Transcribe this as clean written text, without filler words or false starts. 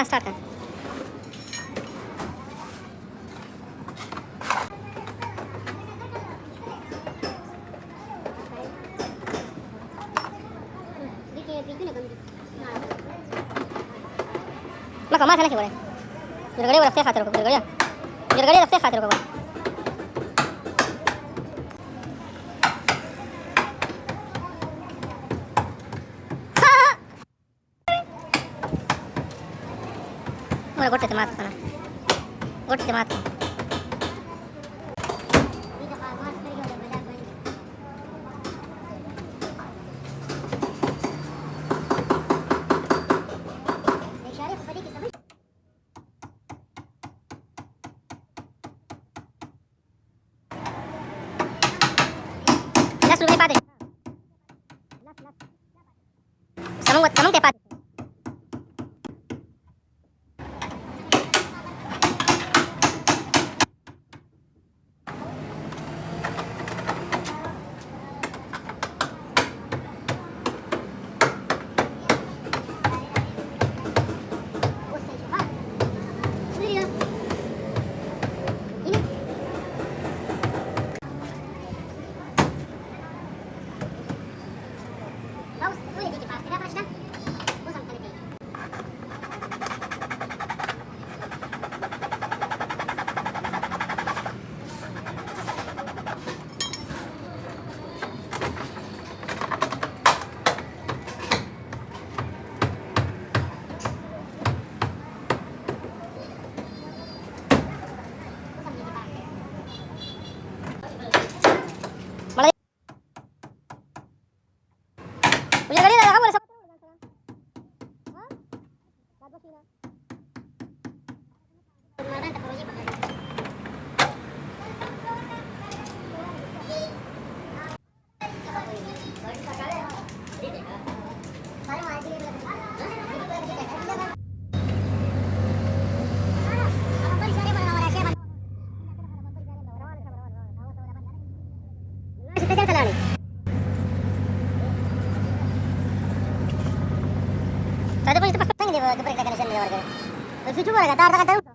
Start कर. मग कमा खाना बोले गिरगड़े वो रखते खाते रखो गिरगड़े रखते खाते रखो मोरे गोटे मात खाना गोटे मात ₹10 पाते समंग ते पाते मुझे गाड़ी लगा बोले सब हां बात बसी ना मारन तक रोजी पकड़ सारे मार के Tadi pun itu pas pengen dia berita kan sen dia warga. Lucu juga kata kata